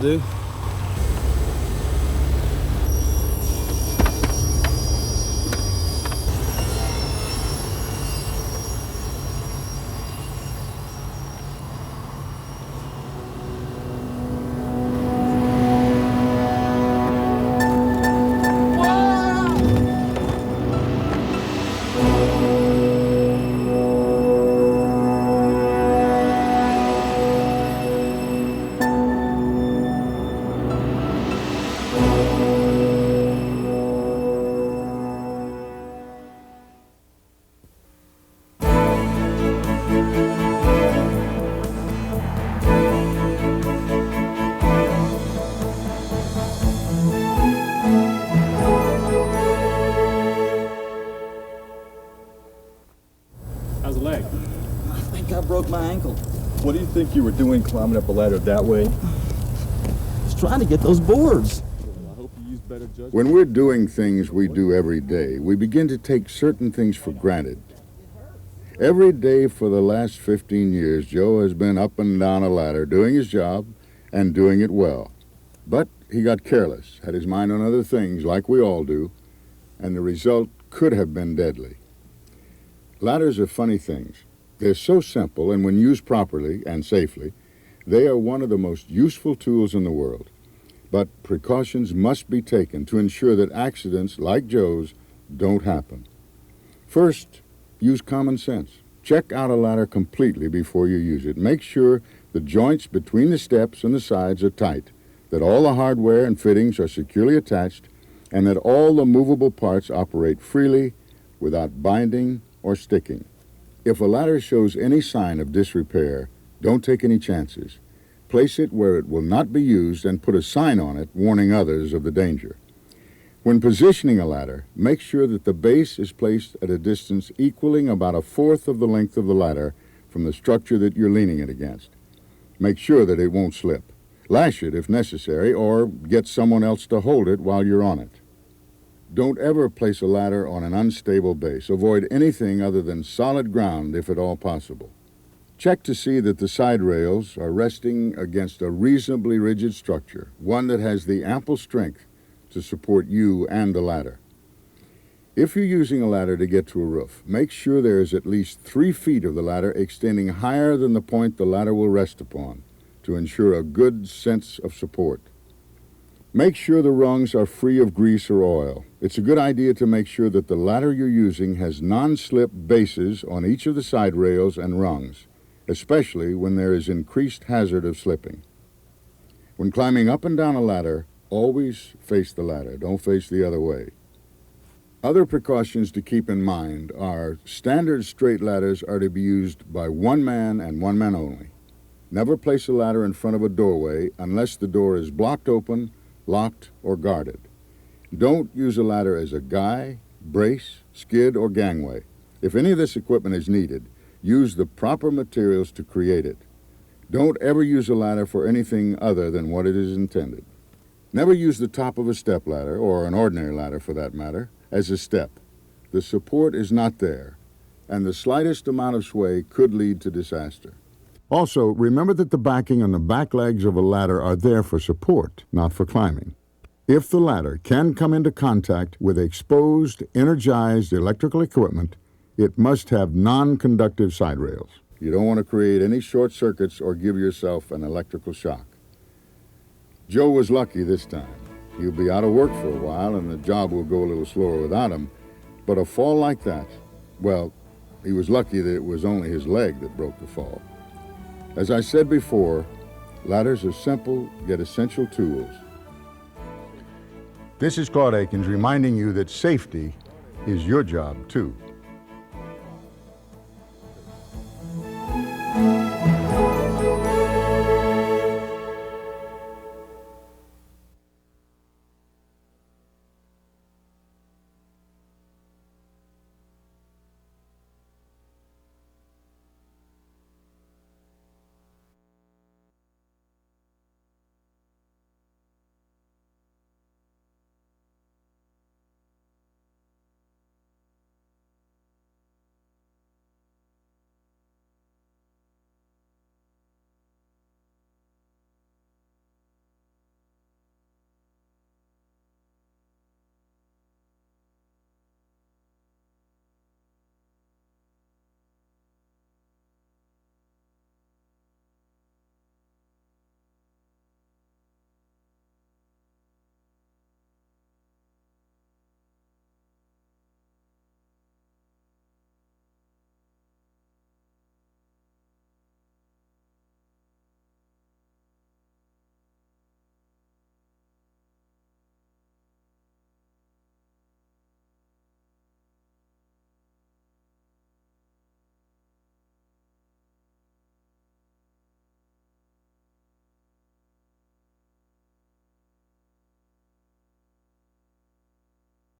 do. How's the leg? I think I broke my ankle. What do you think you were doing climbing up a ladder that way? I was trying to get those boards. I hope you used better judgment. When we're doing things we do every day, we begin to take certain things for granted. Every day for the last 15 years, Joe has been up and down a ladder doing his job and doing it well. But he got careless, had his mind on other things like we all do, and the result could have been deadly. Ladders are funny things. They're so simple, and when used properly and safely, they are one of the most useful tools in the world. But precautions must be taken to ensure that accidents like Joe's don't happen. First, use common sense. Check out a ladder completely before you use it. Make sure the joints between the steps and the sides are tight, that all the hardware and fittings are securely attached, and that all the movable parts operate freely without binding or sticking. If a ladder shows any sign of disrepair, don't take any chances. Place it where it will not be used and put a sign on it warning others of the danger. When positioning a ladder, make sure that the base is placed at a distance equaling about 1/4 of the length of the ladder from the structure that you're leaning it against. Make sure that it won't slip. Lash it if necessary, or get someone else to hold it while you're on it. Don't ever place a ladder on an unstable base. Avoid anything other than solid ground if at all possible. Check to see that the side rails are resting against a reasonably rigid structure, one that has the ample strength to support you and the ladder. If you're using a ladder to get to a roof, make sure there is at least 3 feet of the ladder extending higher than the point the ladder will rest upon to ensure a good sense of support. Make sure the rungs are free of grease or oil. It's a good idea to make sure that the ladder you're using has non-slip bases on each of the side rails and rungs, especially when there is increased hazard of slipping. When climbing up and down a ladder, always face the ladder. Don't face the other way. Other precautions to keep in mind are standard straight ladders are to be used by one man and one man only. Never place a ladder in front of a doorway unless the door is blocked open, locked, or guarded. Don't use a ladder as a guy, brace, skid, or gangway. If any of this equipment is needed, use the proper materials to create it. Don't ever use a ladder for anything other than what it is intended. Never use the top of a step ladder, or an ordinary ladder for that matter, as a step. The support is not there, and the slightest amount of sway could lead to disaster. Also, remember that the backing on the back legs of a ladder are there for support, not for climbing. If the ladder can come into contact with exposed, energized electrical equipment, it must have non-conductive side rails. You don't want to create any short circuits or give yourself an electrical shock. Joe was lucky this time. He'll be out of work for a while and the job will go a little slower without him. But a fall like that, well, he was lucky that it was only his leg that broke the fall. As I said before, ladders are simple yet essential tools. This is Claude Akins reminding you that safety is your job too.